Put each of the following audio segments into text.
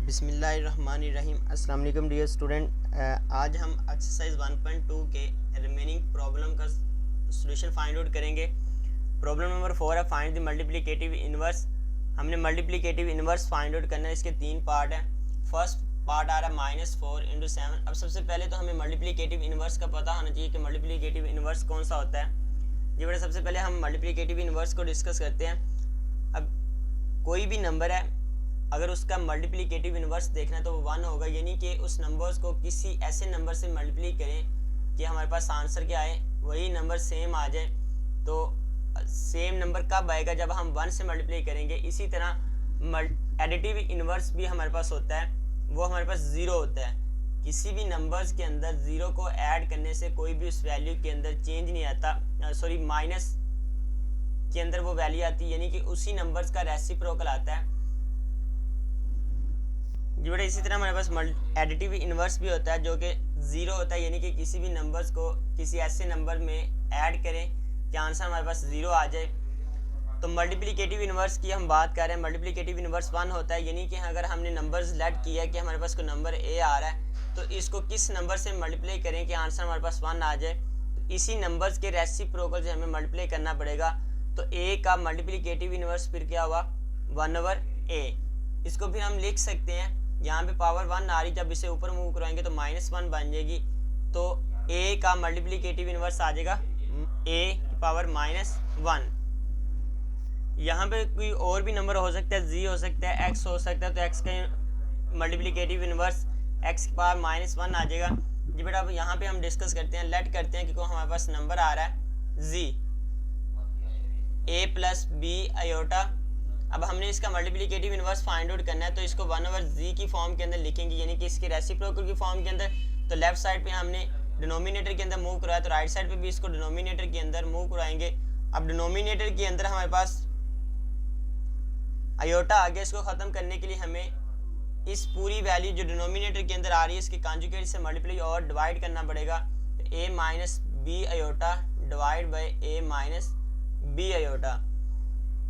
बिस्मिल्लाहिर्रहमानिर्रहीम। अस्सलाम वालेकुम डियर स्टूडेंट। आज हम एक्सरसाइज 1.2 के रिमेनिंग प्रॉब्लम का सॉल्यूशन फाइंड आउट करेंगे। प्रॉब्लम नंबर 4 है, फाइंड द मल्टीप्लिकेटिव इनवर्स। हमने मल्टीप्लिकेटिव इनवर्स फाइंड आउट करना है। इसके 3 पार्ट हैं। फर्स्ट पार्ट आ रहा है -4 × 7। अब सबसे पहले तो हमें मल्टीप्लिकेटिव इनवर्स का पता होना चाहिए कि मल्टीप्लिकेटिव इनवर्स कौन सा होता है। जी बेटा, सबसे पहले हम मल्टीप्लिकेटिव इनवर्स को डिस्कस करते हैं। अब कोई भी नंबर है, अगर उसका मल्टीप्लिकेटिव इनवर्स देखना है तो वो 1 होगा, यानी कि उस नंबर्स को किसी ऐसे नंबर से मल्टीप्लाई करें कि हमारे पास आंसर क्या आए, वही नंबर सेम आ जाए। तो सेम नंबर कब आएगा? जब हम 1 से मल्टीप्लाई करेंगे। इसी तरह एडिटिव इनवर्स भी हमारे पास होता है, वो हमारे पास 0 होता है। किसी भी नंबर्स के अंदर 0 को ऐड करने से कोई भी उस वैल्यू के अंदर चेंज नहीं आता, माइनस के अंदर वो वैल्यू आती है, यानी कि उसी नंबर्स का रेसिप्रोकल आता है। जी बेटा, इसी तरह हमारे पास एडिटिव इनवर्स भी होता है जो कि 0 होता है, यानी कि किसी भी नंबर्स को किसी ऐसे नंबर में ऐड करें कि आंसर हमारे पास 0 आ जाए। तो मल्टीप्लिकेटिव इनवर्स की हम बात कर रहे हैं। मल्टीप्लिकेटिव इनवर्स 1 होता है, यानी कि अगर हमने नंबर्स लेट किया कि हमारे पास कोई नंबर a आ रहा है, तो इसको किस नंबर से मल्टीप्लाई करें कि आंसर हमारे पास 1 आ जाए। तो इसी नंबर्स के रेसिप्रोकल से हमें मल्टीप्लाई करना पड़ेगा। तो a का मल्टीप्लिकेटिव इनवर्स फिर क्या हुआ? 1/a। इसको फिर हम लिख सकते हैं, यहाँ पे पावर 1 आ रही, जब इसे ऊपर मूव कराएंगे तो -1 बन जाएगी। तो a का मल्टीप्लिकेटिव इनवर्स आ जाएगा a की पावर -1। यहाँ पे कोई और भी नंबर हो सकता है, z हो सकता है, x हो सकता है, तो x का मल्टीप्लिकेटिव इनवर्स x की पावर -1 आ जाएगा। जी बेटा, अब यहाँ पे हम डिस्कस करते हैं, लेट करते हैं कि हमारे पास नंबर आ रहा है z, a + b आयोटा। अब हमने इसका मल्टीप्लिकेटिव इनवर्स फाइंड आउट करना है, तो इसको 1/z की फॉर्म के अंदर लिखेंगे, यानी कि इसके रेसिप्रोकल की फॉर्म के अंदर। तो लेफ्ट साइड पे हमने डिनोमिनेटर के अंदर मूव कराया, तो राइट साइड पे भी इसको डिनोमिनेटर के अंदर मूव कराएंगे। अब डिनोमिनेटर के अंदर हमारे पास आयोटा आ गया। इसको ख़त्म करने के लिए हमें इस पूरी वैल्यू जो डिनोमिनेटर के अंदर आ रही है इसके कॉन्जुगेट से मल्टीप्लाई और डिवाइड करना पड़ेगा। तो a - b iota divide by a - b iota.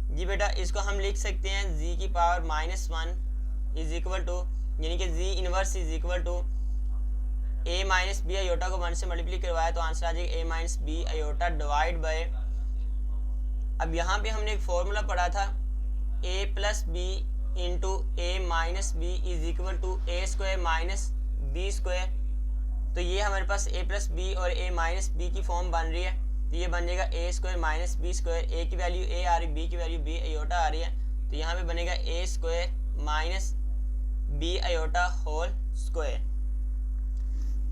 जी बेटा, इसको हम लिख सकते हैं z की पावर -1 इज इक्वल टू, यानी कि z inverse is equal to a - b iota को 1 से मल्टीप्लाई करवाया तो आंसर आ जाएगा a - b iota divide by. अब यहाँ पे हमने एक फॉर्मूला पढ़ा था, a + b into a - b is equal to a² - b²। तो ये हमारे पास a + b और a - b की फॉर्म बन रही है। तो ये बन जाएगा a² - b²। a की वैल्यू a आ रही, b की वैल्यू b आयोटा आ रही है, तो यहाँ पे बनेगा a² - b iota whole square.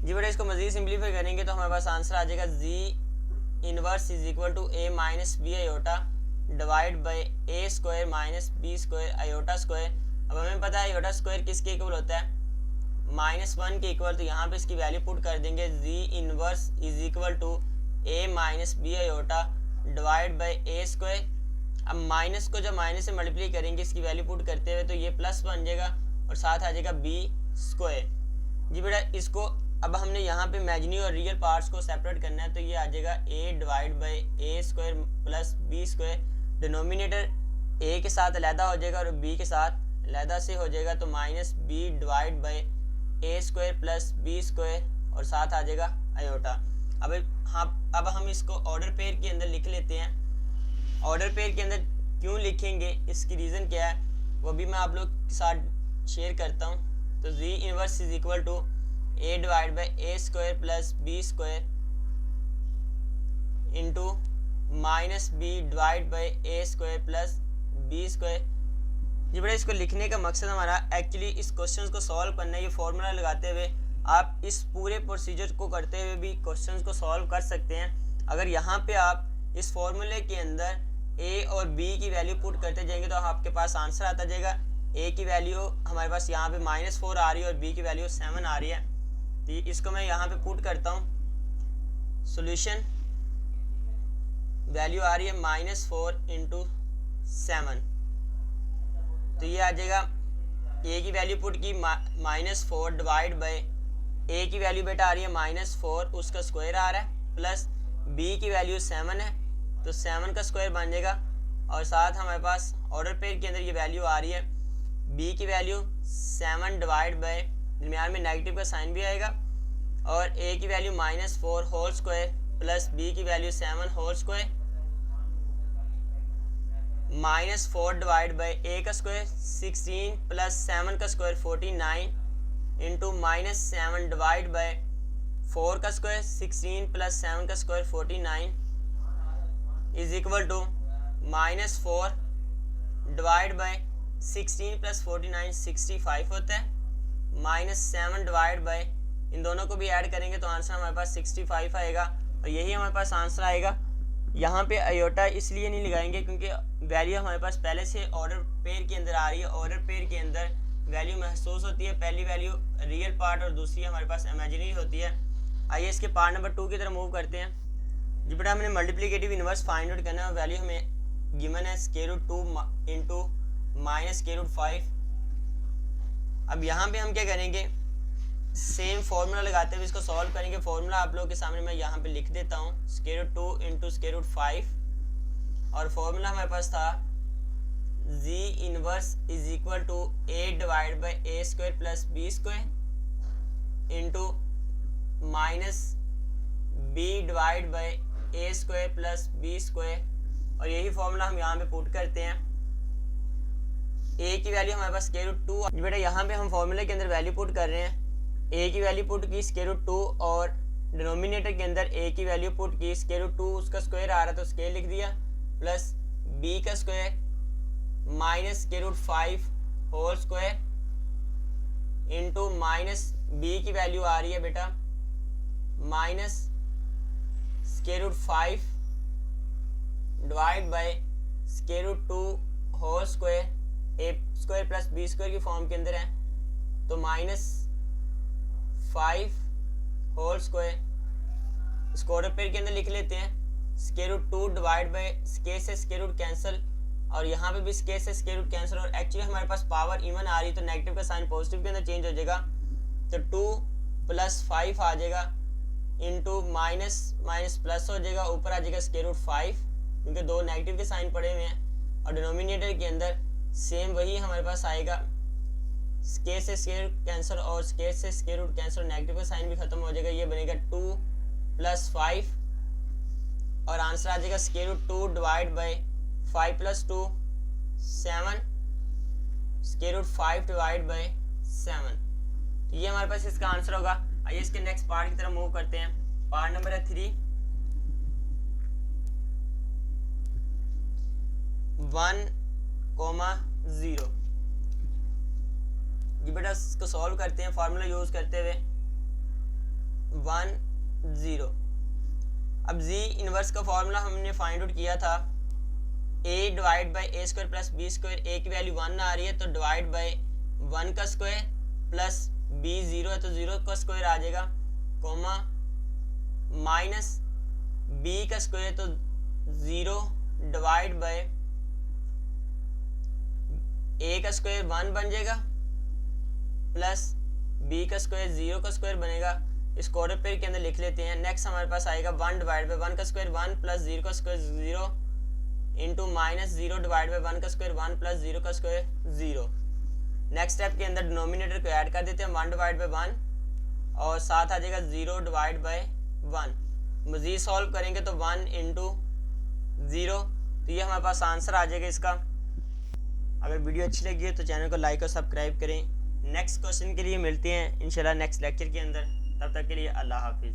जी बेटा, इसको मज़ीद सिंप्लीफाई करेंगे तो हमारे पास आंसर आ जाएगा z inverse is equal to a - b iota divide by a² - b² iota square. अब हमें पता है आयोटा स्क्वायर किसके इक्वल होता है? -1 के इक्वल। तो यहाँ पे इसकी वैल्यू पुट कर देंगे, z inverse is equal to a - b iota divide by a²। अब माइनस को जब माइनस से मल्टीप्लाई करेंगे इसकी वैल्यू पुट करते हुए, तो ये प्लस बन जाएगा और साथ आ जाएगा b²। जी बेटा, इसको अब हमने यहाँ पे इमेजिनरी और रियल पार्ट्स को सेपरेट करना है, तो ये आ जाएगा a divide by a² + b²। Denominator a के साथ अलहदा हो जाएगा और b के साथ अलहदा से हो जाएगा, तो -b divide by a² + b² और साथ आ जाएगा आयोटा। अब हम इसको ऑर्डर पेयर के अंदर लिख लेते हैं। ऑर्डर पेयर के अंदर क्यों लिखेंगे, इसकी रीज़न क्या है वो भी मैं आप लोग के साथ शेयर करता हूँ। तो z inverse is equal to a divide by a² + b² into -b divide by a² + b²। जी बेटा, इसको लिखने का मकसद हमारा एक्चुअली इस क्वेश्चन को सॉल्व करना है। ये फॉर्मूला लगाते हुए आप इस पूरे प्रोसीजर को करते हुए भी क्वेश्चंस को सॉल्व कर सकते हैं। अगर यहाँ पे आप इस फॉर्मूले के अंदर a और b की वैल्यू पुट करते जाएंगे तो आपके पास आंसर आता जाएगा। a की वैल्यू हमारे पास यहाँ पे -4 आ रही है और b की वैल्यू 7 आ रही है। तो इसको मैं यहाँ पे पुट करता हूँ। सोल्यूशन वैल्यू आ रही है -4 × 7। तो ये आ जाएगा, a की वैल्यू पुट की -4 डिवाइड बाई a की वैल्यू बेटा आ रही है -4, उसका स्क्वायर आ रहा है, प्लस b की वैल्यू 7 है, तो 7 का स्क्वायर बन जाएगा और साथ हमारे पास ऑर्डर पेयर के अंदर ये वैल्यू आ रही है b की वैल्यू 7 डिवाइड बाय, दरमियान में नेगेटिव का साइन भी आएगा, और a की value -4 whole square plus b की value 7 whole square -4 divide by a का स्क्वायर 16 प्लस 7 का स्क्वायर 49 इंटू -7 डिवाइड बाय 4 का स्क्वायर 16 प्लस 7 का square 49 is equal to -4 divide by 16 plus 49 65 होता है, -7 डिवाइड बाय, इन दोनों को भी ऐड करेंगे तो आंसर हमारे पास 65 आएगा, और यही हमारे पास आंसर आएगा। यहाँ पे आयोटा इसलिए नहीं लगाएंगे क्योंकि वैल्यू हमारे पास पहले से ऑर्डर पेयर के अंदर आ रही है। ऑर्डर पेयर के अंदर वैल्यू महसूस होती है, पहली वैल्यू रियल पार्ट और दूसरी हमारे पास इमेजिनरी होती है। आइए इसके पार्ट नंबर 2 की तरफ मूव करते हैं। जी बेटा, हमने मल्टीप्लिकेटिव इनवर्स फाइंड आउट करना है, वैल्यू हमें गिवन है √2 इंटू -√5। अब यहाँ पे हम क्या करेंगे, सेम फार्मूला लगाते हुए इसको सॉल्व करेंगे। फार्मूला आप लोगों के सामने मैं यहाँ पे लिख देता हूँ, √2 इंटू √5, और फार्मूला हमारे पास था z inverse is equal to a divide by a square plus b square into minus b divide by a square plus b square, और यही फार्मूला हम यहाँ पे पुट करते हैं। a की वैल्यू हमारे पास √2, बेटा यहाँ पे हम फार्मूले के अंदर वैल्यू पुट कर रहे हैं। a की वैल्यू पुट की √2 और डिनोमिनेटर के अंदर a की वैल्यू पुट की √2, उसका स्क्वायर आ रहा है तो स्क्वायर लिख दिया, प्लस b का square minus √5 whole square into minus b की वैल्यू आ रही है बेटा minus √5 divide by √2 whole square, a square plus b square की फॉर्म के अंदर है तो -5 होल स्क्वायर, इसको ऑर्डर पेयर के अंदर लिख लेते हैं। √2 डिवाइड बाय स्क्वायर से स्क्वायर रूट कैंसिल, और यहाँ पे भी स्क्वायर से स्क्वायर रूट कैंसिल, और एक्चुअली हमारे पास पावर इवन आ रही है तो नेगेटिव का साइन पॉजिटिव के अंदर चेंज हो जाएगा, तो 2 + 5 आ जाएगा इंटू माइनस माइनस प्लस हो जाएगा, ऊपर आ जाएगा √5 क्योंकि दो नेगेटिव के साइन पड़े हुए हैं, और डिनोमिनेटर के अंदर सेम वही हमारे पास आएगा, स्क्वायर से स्क्वायर रूट कैंसिल और स्क्वायर से स्क्वायर रूट कैंसिल, नेगेटिव का साइन भी खत्म हो जाएगा, ये बनेगा 2 + 5, और आंसर आ जाएगा √2 डिवाइड बाय 5 + 2 7, √5 डिवाइड बाय 7, तो ये हमारे पास इसका आंसर होगा। आइए इसके नेक्स्ट पार्ट की तरफ मूव करते हैं। पार्ट नंबर है 3, 1,0। जी बेटा इसको सॉल्व करते हैं फार्मूला यूज करते हुए 1 0। अब जी इनवर्स का फार्मूला हमने फाइंड आउट किया था a divide by a square plus b square, a की वैल्यू 1 आ रही है तो डिवाइड बाई 1 का स्क्वायर प्लस b 0 है तो 0 का स्क्वायर आ जाएगा, कोमा माइनस b का स्क्वायर तो 0 डिवाइड बाई a का स्क्वायर 1 बन जाएगा प्लस b का स्क्वायर 0 का स्क्वायर बनेगा, इसको ऑर्डर पेयर के अंदर लिख लेते हैं। नेक्स्ट हमारे पास आएगा 1 डिवाइड बाई 1 का स्क्वायर 1 प्लस 0 का स्क्वायर 0 इंटू -0 डिवाइड बाई 1 का स्क्वायर 1 प्लस 0 का स्क्वायर 0। नेक्स्ट स्टेप के अंदर डिनोमिनेटर को ऐड कर देते हैं 1 डिवाइड बाई 1 और साथ आ जाएगा 0 डिवाइड बाई 1। मज़ीद सॉल्व करेंगे तो 1 इंटू 0, तो ये हमारे पास आंसर आ जाएगा इसका। अगर वीडियो अच्छी लगी है तो चैनल को लाइक और सब्सक्राइब करें। नेक्स्ट क्वेश्चन के लिए मिलते हैं इंशाल्लाह नेक्स्ट लेक्चर के अंदर, तब तक के लिए अल्लाह हाफिज़।